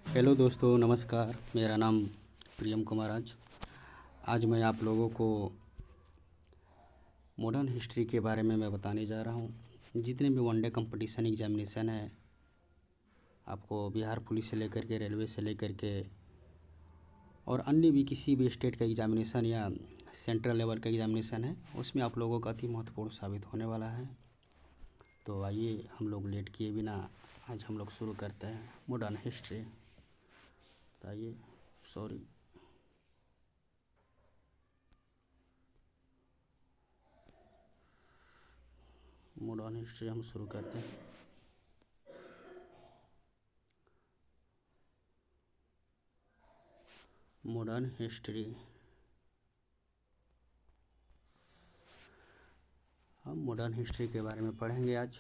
Hello दोस्तों, नमस्कार। मेरा नाम प्रियम कुमार। आज मैं आप लोगों को मॉडर्न हिस्ट्री के बारे में मैं बताने जा रहा हूँ। जितने भी वनडे कंपटीशन एग्जामिनेशन है, आपको बिहार पुलिस से लेकर के, रेलवे से लेकर के और अन्य भी किसी भी स्टेट का एग्जामिनेशन या सेंट्रल लेवल का एग्जामिनेशन है, उसमें आप लोगों का अति महत्वपूर्ण साबित होने वाला है। तो आइए हम लोग लेट किए बिना आज हम लोग शुरू करते हैं मॉडर्न हिस्ट्री। तो आइए, सॉरी, मॉडर्न हिस्ट्री हम शुरू करते हैं। मॉडर्न हिस्ट्री हम मॉडर्न हिस्ट्री के बारे में पढ़ेंगे आज।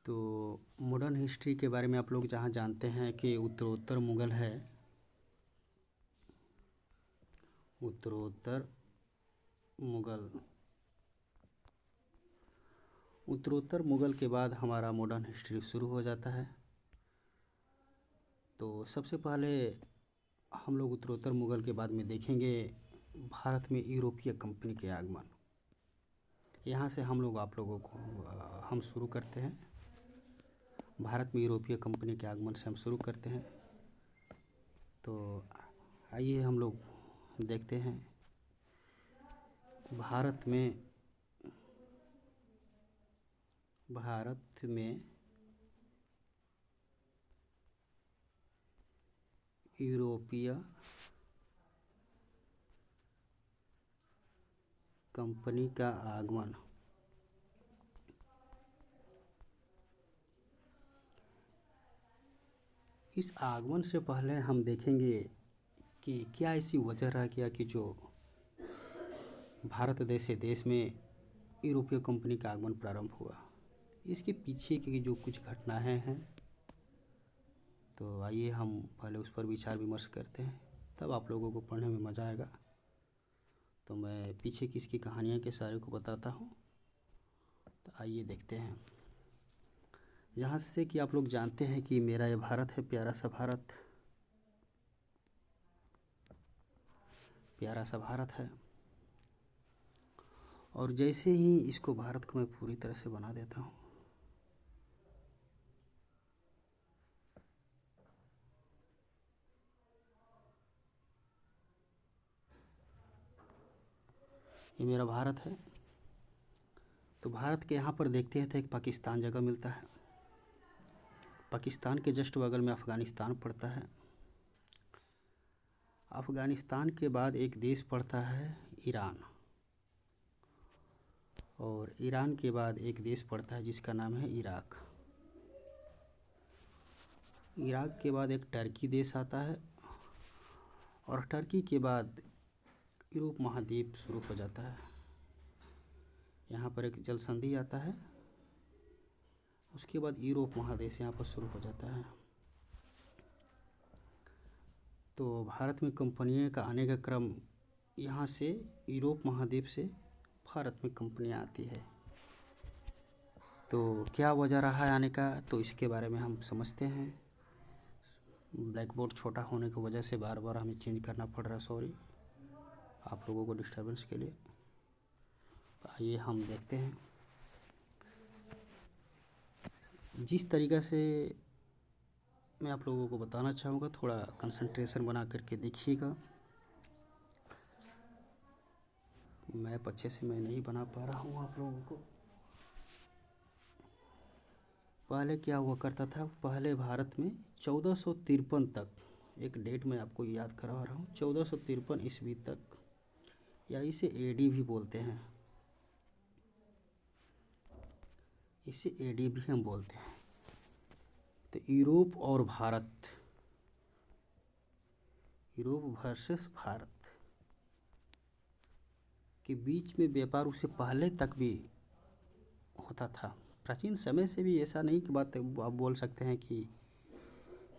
तो मॉडर्न हिस्ट्री के बारे में आप लोग जहाँ जानते हैं कि उत्तरोत्तर मुग़ल है, उत्तरोत्तर मुग़ल, उत्तरोत्तर मुग़ल के बाद हमारा मॉडर्न हिस्ट्री शुरू हो जाता है। तो सबसे पहले हम लोग उत्तरोत्तर मुग़ल के बाद में देखेंगे भारत में यूरोपीय कंपनी के आगमन। यहाँ से हम लोग आप लोगों को हम शुरू करते हैं। भारत में यूरोपीय कंपनी के आगमन से हम शुरू करते हैं। तो आइए हम लोग देखते हैं भारत में यूरोपीय कंपनी का आगमन। इस आगमन से पहले हम देखेंगे कि क्या ऐसी वजह रह गया कि जो भारत देश में यूरोपीय कंपनी का आगमन प्रारंभ हुआ। इसके पीछे की जो कुछ घटनाएं हैं, तो आइए हम पहले उस पर विचार विमर्श करते हैं, तब आप लोगों को पढ़ने में मज़ा आएगा। तो मैं पीछे की इसकी कहानियाँ के सारे को बताता हूँ। तो आइए देखते हैं। यहाँ से कि आप लोग जानते हैं कि मेरा ये भारत है, प्यारा सा भारत, प्यारा सा भारत है। और जैसे ही इसको भारत को मैं पूरी तरह से बना देता हूँ, ये मेरा भारत है। तो भारत के यहाँ पर देखते हैं तो एक पाकिस्तान जगह मिलता है। पाकिस्तान के जस्ट बगल में अफ़गानिस्तान पड़ता है। अफ़गानिस्तान के बाद एक देश पड़ता है ईरान, और ईरान के बाद एक देश पड़ता है जिसका नाम है इराक। इराक के बाद एक टर्की देश आता है, और टर्की के बाद यूरोप महाद्वीप शुरू हो जाता है। यहाँ पर एक जल संधि आता है, उसके बाद यूरोप महादेश यहाँ पर शुरू हो जाता है। तो भारत में कंपनियों का आने का क्रम यहाँ से यूरोप महाद्वीप से भारत में कंपनियाँ आती है। तो क्या वजह रहा है आने का, तो इसके बारे में हम समझते हैं। ब्लैक बोर्ड छोटा होने की वजह से बार बार हमें चेंज करना पड़ रहा है, सॉरी आप लोगों को डिस्टर्बेंस के लिए। तो आइए हम देखते हैं। जिस तरीक़ा से मैं आप लोगों को बताना चाहूँगा, थोड़ा कंसंट्रेशन बना करके देखिएगा। मैप अच्छे से मैं नहीं बना पा रहा हूँ आप लोगों को। पहले क्या हुआ करता था, पहले भारत में 1453 तक, एक डेट मैं आपको याद करवा रहा हूँ, 1453 ईस्वी तक, या इसे एडी भी बोलते हैं, इसे एडी भी हम बोलते हैं। तो यूरोप और भारत, यूरोप वर्सेस भारत के बीच में व्यापार उससे पहले तक भी होता था। प्राचीन समय से भी, ऐसा नहीं कि बात आप बोल सकते हैं कि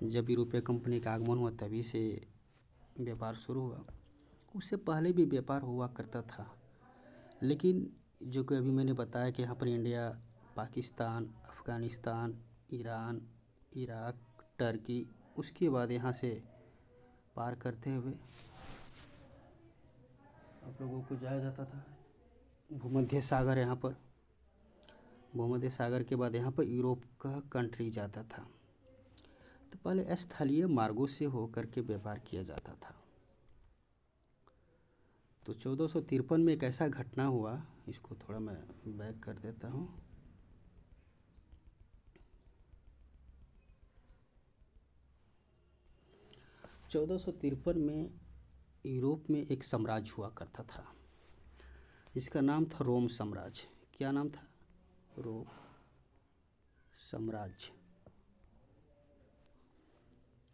जब यूरोपीय कंपनी का आगमन हुआ तभी से व्यापार शुरू हुआ। उससे पहले भी व्यापार हुआ करता था। लेकिन जो कि अभी मैंने बताया कि यहाँ पर India, Pakistan, Afghanistan, Iran, Iraq, Turkey, उसके बाद यहाँ से पार करते हुए आप लोगों को जाया जाता था भूमध्य सागर। यहाँ पर भूमध्य सागर के बाद यहाँ पर यूरोप का कंट्री जाता था। तो पहले स्थलीय मार्गों से होकर के व्यापार किया जाता था। तो 1453 में एक ऐसा घटना हुआ, इसको थोड़ा मैं बैक कर देता हूँ। 1453 में यूरोप में एक साम्राज्य हुआ करता था जिसका नाम था रोम साम्राज्य। क्या नाम था? रोम साम्राज्य।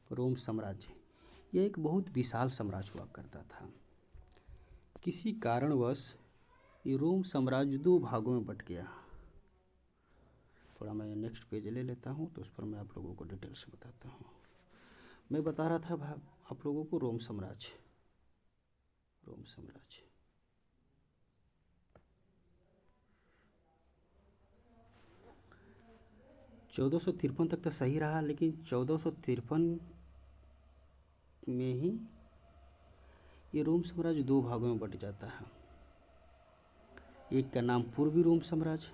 रोम साम्राज्य यह एक बहुत विशाल साम्राज्य हुआ करता था। किसी कारणवश ये रोम साम्राज्य दो भागों में बट गया। थोड़ा मैं नेक्स्ट पेज ले लेता हूँ तो उस पर मैं आप लोगों को डिटेल से बताता हूँ। मैं बता रहा था आप लोगों को रोम साम्राज्य। रोम साम्राज्य 1453 तक तो सही रहा, लेकिन 1453 में ही ये रोम साम्राज्य दो भागों में बट जाता है। एक का नाम पूर्वी रोम साम्राज्य,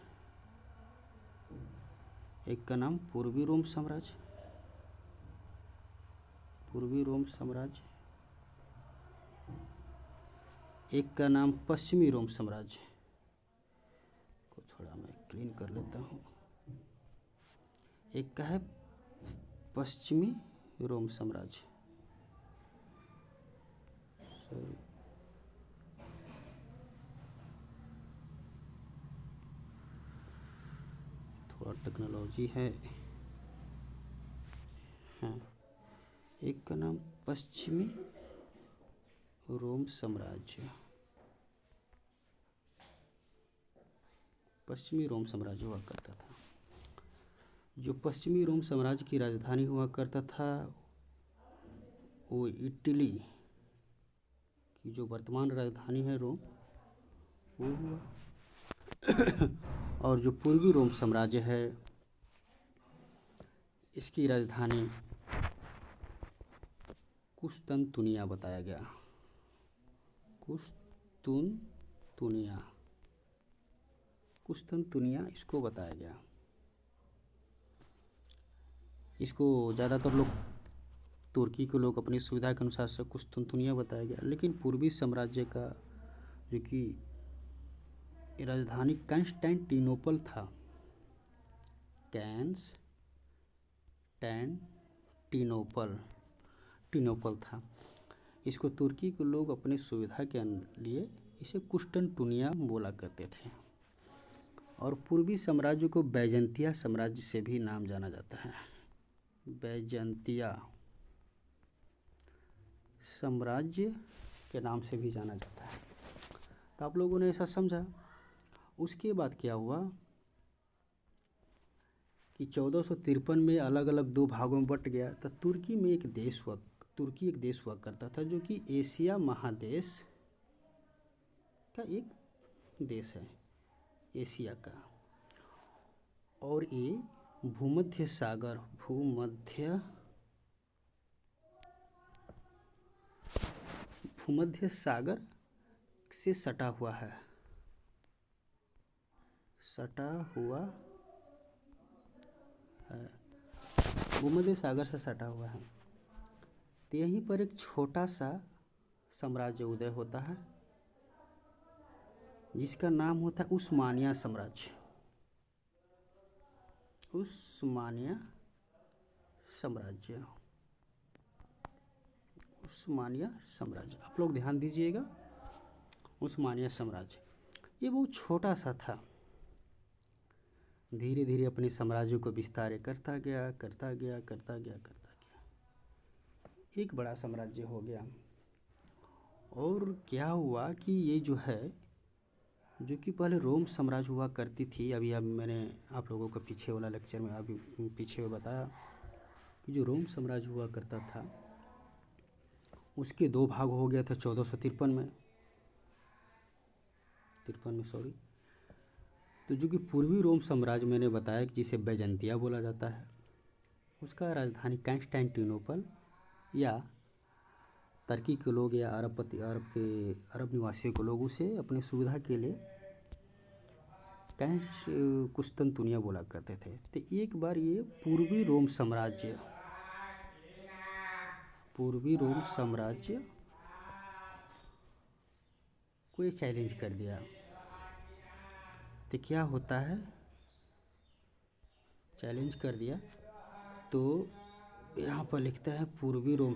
एक का नाम पूर्वी रोम साम्राज्य, पूर्वी रोम साम्राज्य, एक का नाम पश्चिमी रोम साम्राज्य। को थोड़ा मैं क्लीन कर लेता हूँ। एक का है पश्चिमी रोम साम्राज्य। थोड़ा टेक्नोलॉजी है। हाँ, एक का नाम पश्चिमी रोम साम्राज्य। पश्चिमी रोम साम्राज्य हुआ करता था। जो पश्चिमी रोम साम्राज्य की राजधानी हुआ करता था वो इटली की जो वर्तमान राजधानी है रोम, वो हुआ। और जो पूर्वी रोम साम्राज्य है इसकी राजधानी कुस्तुनतुनिया बताया गया। कुस्तुनतुनिया, कुस्तुनतुनिया इसको बताया गया। इसको ज़्यादातर लोग तुर्की के लोग अपनी सुविधा के अनुसार से कुस्तुनतुनिया बताया गया, लेकिन पूर्वी साम्राज्य का जो कि राजधानी कंस्टेंटिनोपल था, टिनोपल था, इसको तुर्की के लोग अपनी सुविधा के लिए इसे कुस्तुनतुनिया बोला करते थे। और पूर्वी साम्राज्य को बैजंतिया साम्राज्य से भी नाम जाना जाता है। बैजंतिया साम्राज्य के नाम से भी जाना जाता है। तो आप लोगों ने ऐसा समझा। उसके बाद क्या हुआ कि 1453 में अलग अलग दो भागों में बट गया। तो तुर्की एक देश हुआ करता था जो कि एशिया महादेश का एक देश है, एशिया का। और ये भूमध्य सागर से सटा हुआ है, भूमध्य सागर से सटा हुआ है। तो यहीं पर एक छोटा सा साम्राज्य उदय होता है जिसका नाम होता है उस्मानिया साम्राज्य। उस्मानिया साम्राज्य आप लोग ध्यान दीजिएगा। उस्मानिया साम्राज्य ये बहुत छोटा सा था, धीरे धीरे अपने साम्राज्य को विस्तार करता गया। एक बड़ा साम्राज्य हो गया। और क्या हुआ कि ये जो है, जो कि पहले रोम साम्राज्य हुआ करती थी, अभी मैंने आप लोगों को पीछे वाला लेक्चर में अभी पीछे में बताया कि जो रोम साम्राज्य हुआ करता था उसके दो भाग हो गया था 1453 में। तो जो कि पूर्वी रोम साम्राज्य मैंने बताया कि जिसे बैजंतिया बोला जाता है, उसका राजधानी कॉन्स्टेंटिनोपल या तुर्की के लोग या अरब निवासियों के लोग उसे अपनी सुविधा के लिए कुस्तुनतुनिया बोला करते थे। तो एक बार ये पूर्वी रोम साम्राज्य को ये चैलेंज कर दिया। तो क्या होता है, चैलेंज कर दिया तो यहाँ पर लिखता है पूर्वी रोम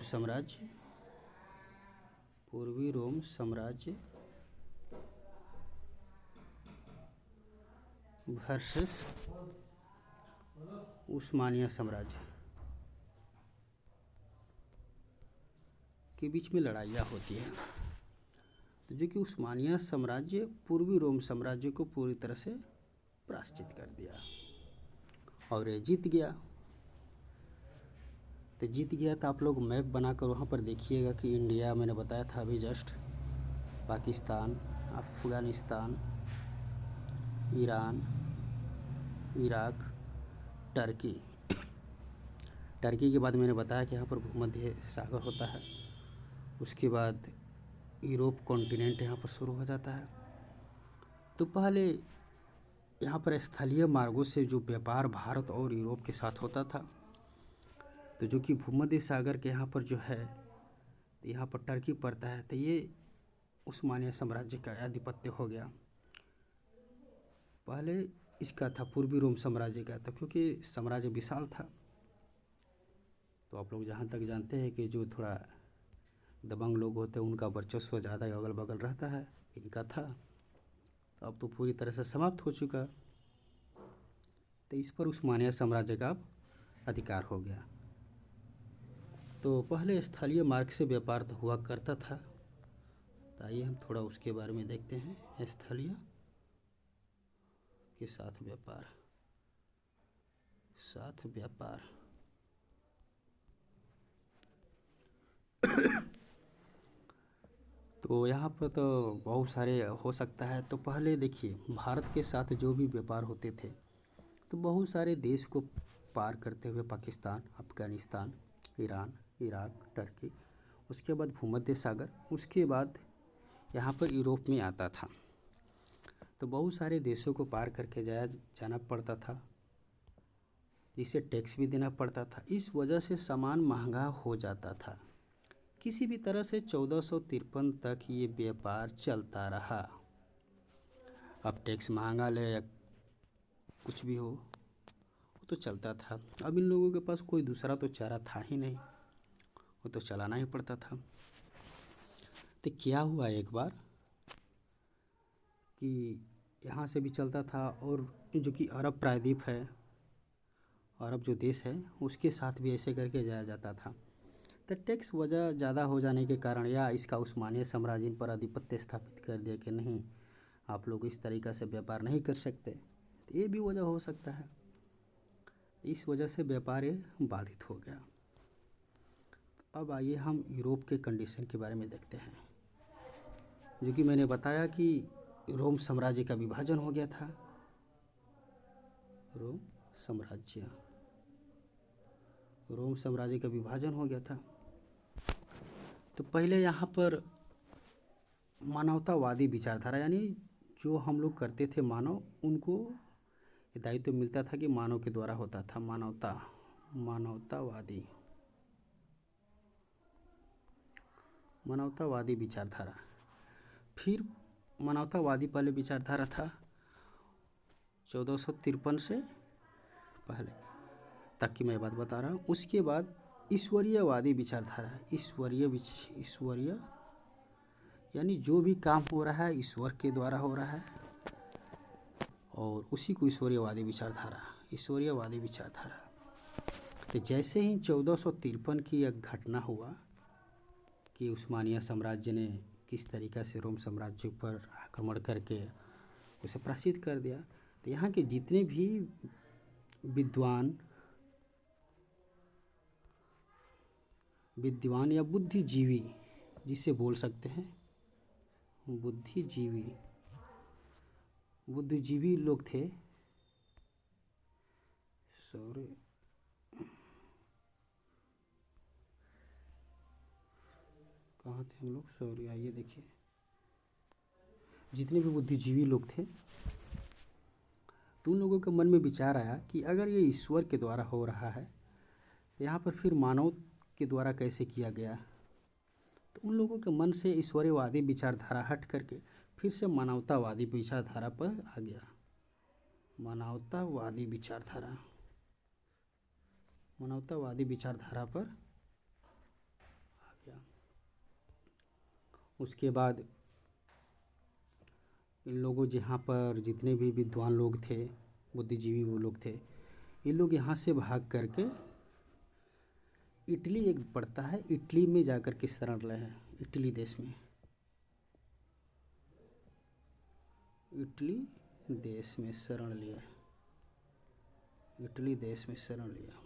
साम्राज्य वर्सेस उस्मानिया साम्राज्य के बीच में लड़ाइयाँ होती है। तो जो कि उस्मानिया साम्राज्य पूर्वी रोम साम्राज्य को पूरी तरह से पराजित कर दिया और ये जीत गया। तो जीत गया तो आप लोग मैप बनाकर वहाँ पर देखिएगा कि इंडिया मैंने बताया था अभी just, Pakistan, Afghanistan, Iran, Iraq, Turkey के बाद मैंने बताया कि यहाँ पर भूमध्य सागर होता है। उसके बाद यूरोप कॉन्टिनेंट यहाँ पर शुरू हो जाता है। तो पहले यहाँ पर स्थलीय मार्गों से जो व्यापार भारत और यूरोप के साथ होता था, तो जो कि भूमध्य सागर के यहाँ पर जो है, यहाँ पर टर्की पड़ता है, तो ये उस्मानिया साम्राज्य का आधिपत्य हो गया। पहले इसका था पूर्वी रोम साम्राज्य का था, क्योंकि साम्राज्य विशाल था। तो आप लोग जहाँ तक जानते हैं कि जो थोड़ा दबंग लोग होते हैं उनका वर्चस्व ज़्यादा अगल बगल रहता है, इनका था। तो अब तो पूरी तरह से समाप्त हो चुका। तो इस पर उस्मानिया साम्राज्य का अधिकार हो गया। तो पहले स्थलीय मार्ग से व्यापार तो हुआ करता था। तो आइए हम थोड़ा उसके बारे में देखते हैं। स्थलीय के साथ व्यापार तो यहाँ पर तो बहुत सारे हो सकता है। तो पहले देखिए, भारत के साथ जो भी व्यापार होते थे तो बहुत सारे देश को पार करते हुए Pakistan, Afghanistan, Iran, Iraq, Turkey, उसके बाद भूमध्य सागर, उसके बाद यहाँ पर यूरोप में आता था। तो बहुत सारे देशों को पार करके जाना पड़ता था, जिसे टैक्स भी देना पड़ता था। इस वजह से सामान महंगा हो जाता था। किसी भी तरह से 1453 तक ये व्यापार चलता रहा। अब टैक्स महंगा ले या कुछ भी हो, वो तो चलता था। अब इन लोगों के पास कोई दूसरा तो चारा था ही नहीं, वो तो चलाना ही पड़ता था। तो क्या हुआ एक बार कि यहाँ से भी चलता था, और जो कि अरब प्रायद्वीप है, अरब जो देश है, उसके साथ भी ऐसे करके जाया जाता था। तो टैक्स वजह ज़्यादा हो जाने के कारण या इसका उस्मानिया साम्राज्य पर आधिपत्य स्थापित कर दिया कि नहीं, आप लोग इस तरीक़ा से व्यापार नहीं कर सकते। तो ये भी वजह हो सकता है। इस वजह से व्यापार ये बाधित हो गया। अब आइए हम यूरोप के कंडीशन के बारे में देखते हैं। जो कि मैंने बताया कि रोम साम्राज्य का विभाजन हो गया था। रोम साम्राज्य का विभाजन हो गया था। तो पहले यहाँ पर मानवतावादी विचारधारा, यानी जो हम लोग करते थे मानव, उनको दायित्व मिलता था कि मानव के द्वारा होता था। मानवतावादी विचारधारा। फिर मानवतावादी पहले विचारधारा था 1453 से पहले तक की मैं बात बता रहा हूँ। उसके बाद ईश्वरीयवादी विचारधारा है। ईश्वरीय यानी जो भी काम हो रहा है ईश्वर के द्वारा हो रहा है, और उसी को ईश्वरीयवादी विचारधारा। तो जैसे ही 1453 की एक घटना हुआ कि उस्मानिया साम्राज्य ने किस तरीक़ा से रोम साम्राज्य पर आक्रमण करके उसे पराजित कर दिया, तो यहाँ के जितने भी विद्वान या बुद्धिजीवी, जिसे बोल सकते हैं बुद्धिजीवी लोग थे, कहाँ थे हम लोग, सॉरी, आइए देखिए। जितने भी बुद्धिजीवी लोग थे तो उन लोगों के मन में विचार आया कि अगर ये ईश्वर के द्वारा हो रहा है तो यहाँ पर फिर मानव के द्वारा कैसे किया गया। तो उन लोगों के मन से ईश्वरवादी विचारधारा हट करके फिर से मानवतावादी विचारधारा पर आ गया। मानवतावादी विचारधारा पर आ गया। उसके बाद इन लोगों, जहाँ पर जितने भी विद्वान लोग थे, बुद्धिजीवी वो लोग थे, ये लोग यहाँ से भाग करके इटली एक पड़ता है, इटली में जाकर के शरण रहे हैं। इटली देश में शरण लिया। इटली देश में शरण लिया।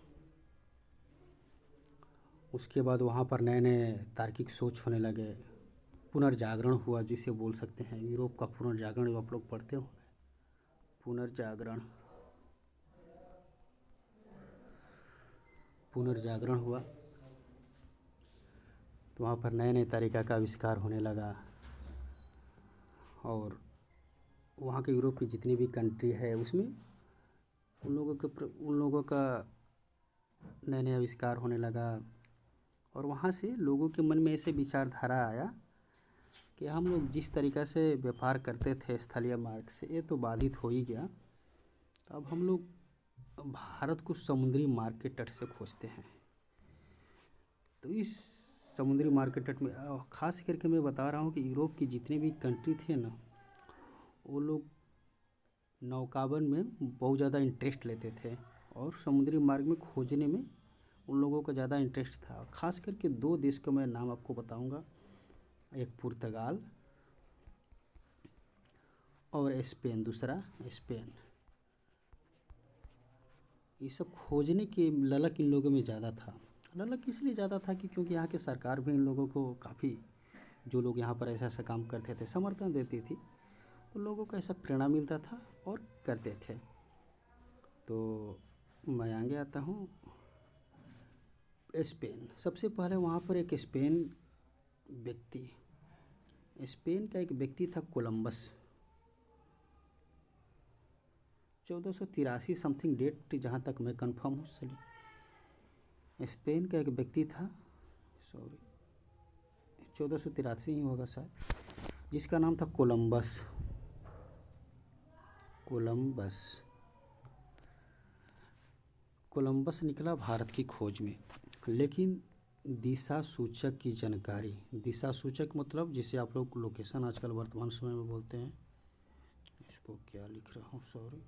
उसके बाद वहाँ पर नए नए तार्किक सोच होने लगे, पुनर्जागरण हुआ जिसे बोल सकते हैं। यूरोप का पुनर्जागरण आप लोग पढ़ते होंगे, पुनर्जागरण हुआ। तो वहाँ पर नए नए तरीक़ा का आविष्कार होने लगा और वहाँ के यूरोप की जितनी भी कंट्री है उसमें उन लोगों का नए नए आविष्कार होने लगा। और वहाँ से लोगों के मन में ऐसे विचारधारा आया कि हम लोग जिस तरीक़ा से व्यापार करते थे स्थलीय मार्ग से, ये तो बाधित हो ही गया। अब हम लोग भारत को समुद्री मार्ग के तट से खोजते हैं। तो इस समुद्री मार्ग के तट में ख़ास करके मैं बता रहा हूँ कि यूरोप की जितने भी कंट्री थे ना, वो लोग नौकायन में बहुत ज़्यादा इंटरेस्ट लेते थे और समुद्री मार्ग में खोजने में उन लोगों का ज़्यादा इंटरेस्ट था। ख़ास करके दो देश का मैं नाम आपको बताऊंगा, एक पुर्तगाल और स्पेन, दूसरा स्पेन। ये सब खोजने की ललक इन लोगों में ज़्यादा था। ललक इसलिए ज़्यादा था कि क्योंकि यहाँ के सरकार भी इन लोगों को काफ़ी, जो लोग यहाँ पर ऐसा ऐसा काम करते थे, समर्थन देती थी। तो लोगों को ऐसा प्रेरणा मिलता था और करते थे। तो मैं आगे आता हूँ। स्पेन, सबसे पहले वहाँ पर एक स्पेन का एक व्यक्ति था, कोलंबस। 1483 समथिंग डेट, जहाँ तक मैं कंफर्म हूँ। स्पेन का एक व्यक्ति था, 1483 ही होगा शायद, जिसका नाम था कोलंबस। कोलंबस निकला भारत की खोज में, लेकिन दिशा सूचक की जानकारी, दिशा सूचक मतलब जिसे आप लोग लोकेशन आजकल वर्तमान समय में बोलते हैं, इसको क्या लिख रहा हूँ, सॉरी,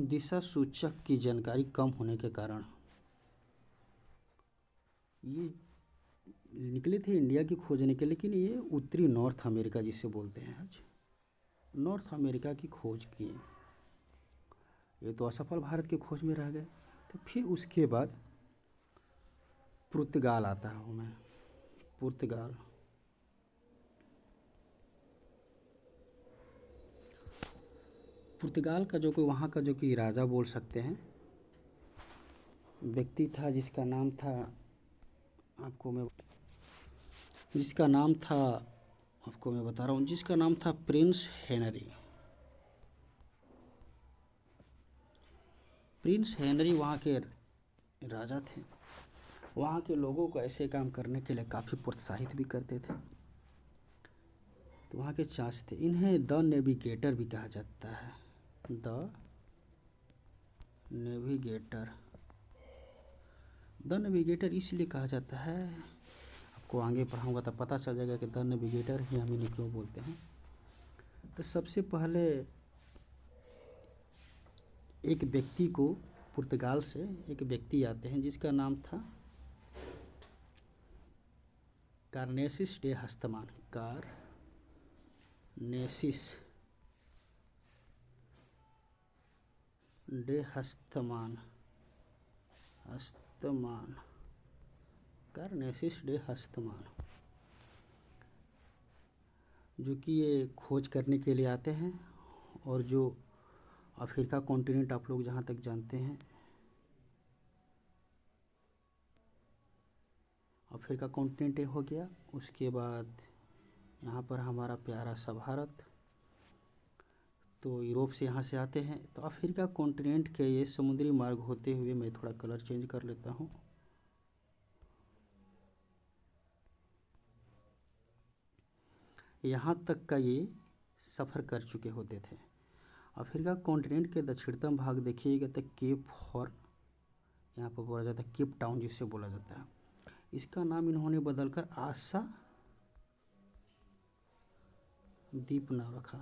दिशा सूचक की जानकारी कम होने के कारण ये निकले थे इंडिया की खोजने के, लेकिन ये उत्तरी नॉर्थ अमेरिका जिसे बोलते हैं आज, नॉर्थ अमेरिका की खोज किए। ये तो असफल भारत की खोज में रह गए। तो फिर उसके बाद पुर्तगाल आता हूँ मैं। पुर्तगाल का जो कोई वहाँ का जो कि राजा बोल सकते हैं, व्यक्ति था जिसका नाम था आपको मैं बता रहा हूँ, जिसका नाम था प्रिंस हेनरी। वहाँ के राजा थे। वहाँ के लोगों को ऐसे काम करने के लिए काफ़ी प्रोत्साहित भी करते थे। तो वहाँ के चार्ज थे। इन्हें द नेविगेटर भी कहा जाता है। द नेविगेटर इसलिए कहा जाता है, आपको आगे पढ़ाऊँगा तब पता चल जाएगा कि द नेविगेटर ही हम इन्हें क्यों बोलते हैं। तो सबसे पहले एक व्यक्ति को, पुर्तगाल से एक व्यक्ति आते हैं जिसका नाम था कार्नेसिस डे हस्तमान। कार्नेसिस डे हस्तमान, जो कि ये खोज करने के लिए आते हैं। और जो अफ्रीका कॉन्टिनेंट आप लोग जहाँ तक जानते हैं, अफ्रीका कॉन्टिनेंट हो गया। उसके बाद यहाँ पर हमारा प्यारा सा भारत, तो यूरोप से यहाँ से आते हैं। तो अफ्रीका कॉन्टिनेंट के ये समुद्री मार्ग होते हुए, मैं थोड़ा कलर चेंज कर लेता हूँ, यहाँ तक का ये सफ़र कर चुके होते थे। अफ्रीका कॉन्टिनेंट के दक्षिणतम भाग देखिएगा तो केप हॉर्न, यहाँ पर बोला जाता है केप टाउन जिससे बोला जाता है। इसका नाम इन्होंने बदलकर आशा द्वीप नाम रखा।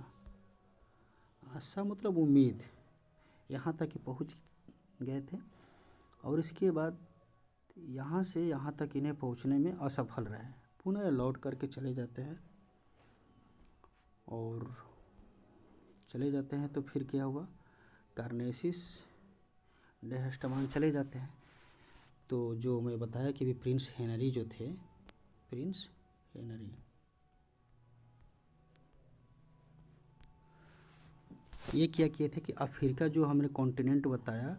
आशा मतलब उम्मीद, यहाँ तक पहुँच गए थे। और इसके बाद यहाँ से यहाँ तक इन्हें पहुँचने में असफल रहे, पुनः लौट करके चले जाते हैं। और चले जाते हैं तो फिर क्या हुआ, कार्नेसिस डेहस्टमान चले जाते हैं। तो जो मैं बताया कि भी प्रिंस हेनरी जो थे, प्रिंस हेनरी ये क्या किए थे कि अफ्रीका जो हमने कॉन्टिनेंट बताया,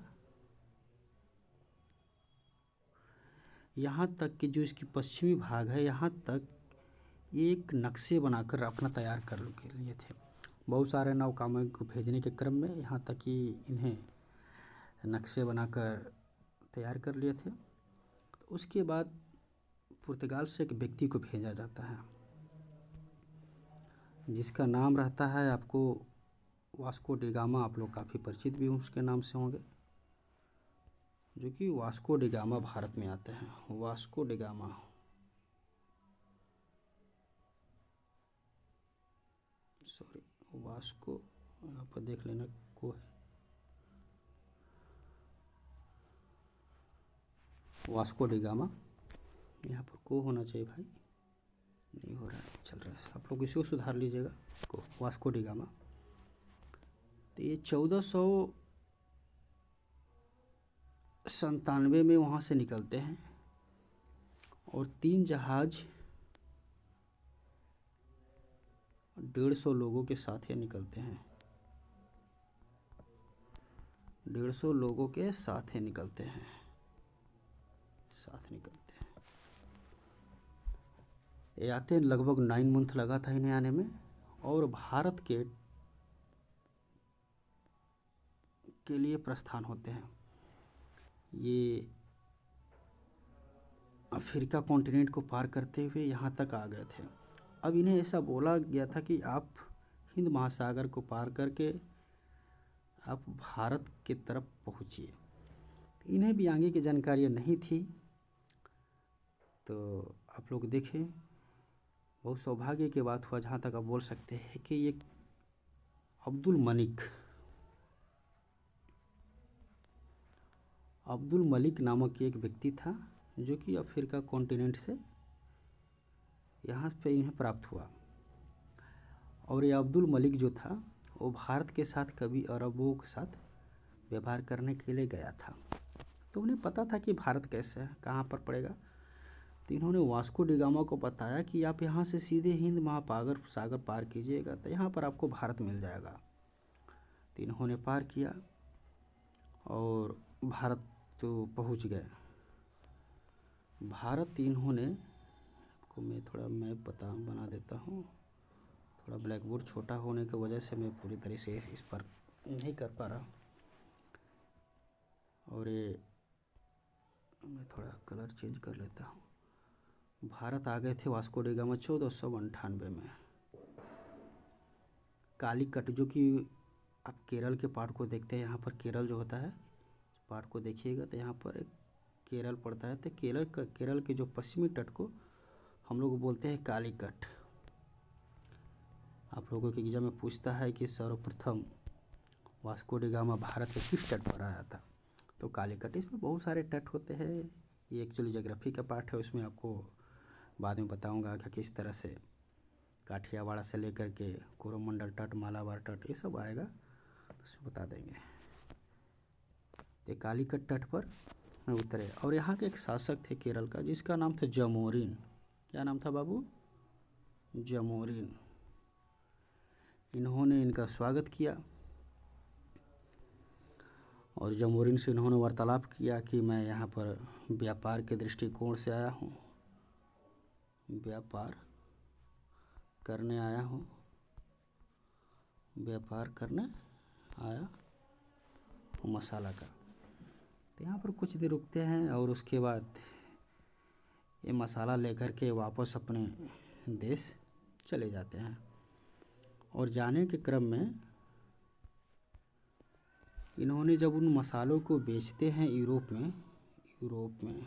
यहाँ तक कि जो इसकी पश्चिमी भाग है यहाँ तक ये एक नक्शे बनाकर अपना तैयार कर लिए थे। बहुत सारे नौकाओं को भेजने के क्रम में यहाँ तक कि इन्हें नक्शे बनाकर तैयार कर लिए थे। तो उसके बाद पुर्तगाल से एक व्यक्ति को भेजा जाता है जिसका नाम रहता है आपको वास्को डी गामा। आप लोग काफ़ी परिचित भी उसके नाम से होंगे, जो कि वास्को डी गामा भारत में आते हैं। Vasco D gamma, sorry Vasco, यहाँ पर देख लेना को है वास्को डी गामा, यहाँ पर को होना चाहिए भाई, नहीं हो रहा है, चल रहा है, आप लोग इसी को सुधार लीजिएगा को, वास्को डी गामा। तो ये 1497 में वहाँ से निकलते हैं और 3 जहाज़ 150 लोगों के साथ ये निकलते हैं, 150 लोगों के साथ ही निकलते हैं, ये आते हैं। लगभग 9 मंथ लगा था इन्हें आने में। और भारत के लिए प्रस्थान होते हैं। ये अफ्रीका कॉन्टिनेंट को पार करते हुए यहाँ तक आ गए थे। अब इन्हें ऐसा बोला गया था कि आप हिंद महासागर को पार करके आप भारत की तरफ पहुँचिए। इन्हें भी आगे की जानकारी नहीं थी। तो आप लोग देखें, बहुत सौभाग्य की बात हुआ, जहाँ तक आप बोल सकते हैं कि ये अब्दुल मलिक नामक एक व्यक्ति था जो कि अफ्रीका कॉन्टिनेंट से यहाँ पे इन्हें प्राप्त हुआ। और ये अब्दुल मलिक जो था वो भारत के साथ कभी अरबों के साथ व्यवहार करने के लिए गया था। तो उन्हें पता था कि भारत कैसे है, कहाँ पर पड़ेगा। तो इन्होंने वास्को डी गामा को बताया कि आप यहाँ से सीधे हिंद सागर पार कीजिएगा तो यहाँ पर आपको भारत मिल जाएगा। तो इन्होंने पार किया और भारत तो पहुँच गए। भारत इन्होंने, आपको मैं थोड़ा मैप बना देता हूँ, थोड़ा ब्लैक बोर्ड छोटा होने की वजह से मैं पूरी तरह से इस पर नहीं कर पा रहा। और ये मैं थोड़ा कलर चेंज कर लेता हूँ। भारत आ गए थे वास्को डी गामा 1498 में। कालीकट, जो कि आप केरल के पार्ट को देखते हैं, यहाँ पर केरल जो होता है पार्ट को देखिएगा तो यहाँ पर एक केरल पड़ता है। तो केरल के जो पश्चिमी तट को हम लोग बोलते हैं कालीकट। आप लोगों के एग्जाम में पूछता है कि सर्वप्रथम वास्को डी गामा भारत के किस तट पर आया था, तो कालीकट। इसमें बहुत सारे तट होते हैं, ये एक्चुअली ज्योग्राफी का पार्ट है, उसमें आपको बाद में बताऊंगा कि किस तरह से काठियावाड़ से लेकर के कोरोमंडल तट, मालाबार तट, ये सब आएगा तो उसमें बता देंगे। तो कालीकट तट पर उतरे और यहाँ के एक शासक थे केरल का जिसका नाम था जमोरिन। क्या नाम था बाबू? जमोरिन। इन्होंने इनका स्वागत किया और जमोरिन से इन्होंने वार्तालाप किया कि मैं यहाँ पर व्यापार के दृष्टिकोण से आया हूँ व्यापार करने आया हूँ, व्यापार करने आया हूँ मसाला का। तो यहाँ पर कुछ देर रुकते हैं और उसके बाद ये मसाला लेकर के वापस अपने देश चले जाते हैं। और जाने के क्रम में इन्होंने जब उन मसालों को बेचते हैं यूरोप में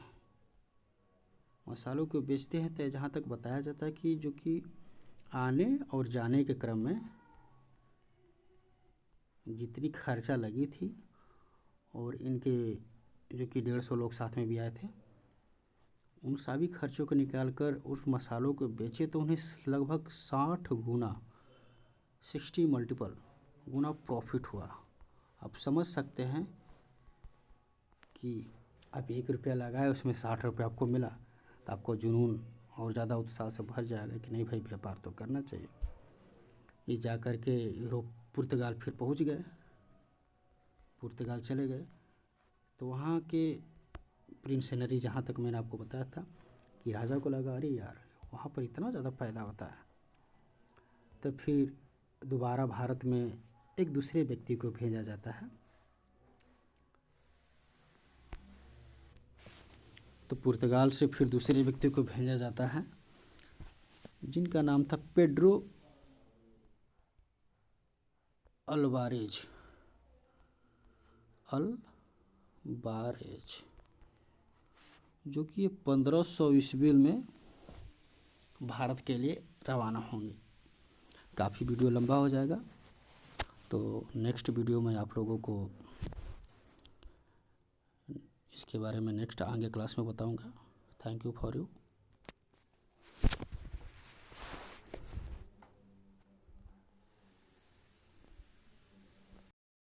मसालों को बेचते हैं, तो जहाँ तक बताया जाता है कि जो कि आने और जाने के क्रम में जितनी खर्चा लगी थी और इनके जो कि 150 लोग साथ में भी आए थे, उन सभी खर्चों को निकाल कर उस मसालों को बेचे तो उन्हें लगभग 60 गुना 60 मल्टीपल गुना प्रॉफिट हुआ। आप समझ सकते हैं कि आप 1 रुपया लगाए उसमें 60 रुपया आपको मिला, तो आपको जुनून और ज़्यादा उत्साह से भर जाएगा कि नहीं भाई व्यापार तो करना चाहिए। ये जा कर के यूरोप पुर्तगाल फिर पहुंच गए, पुर्तगाल चले गए। तो वहाँ के प्रिंस हेनरी, जहाँ तक मैंने आपको बताया था कि राजा को लगा अरे यार वहाँ पर इतना ज़्यादा फ़ायदा होता है, तो फिर दोबारा भारत में एक दूसरे व्यक्ति को भेजा जाता है। तो पुर्तगाल से फिर दूसरे व्यक्ति को भेजा जाता है जिनका नाम था पेड्रो अल्वारेज, जो कि ये 1500 ईस्वी में भारत के लिए रवाना होंगे। काफ़ी वीडियो लंबा हो जाएगा, तो नेक्स्ट वीडियो में आप लोगों को इसके बारे में नेक्स्ट आगे क्लास में बताऊंगा। Thank you for you.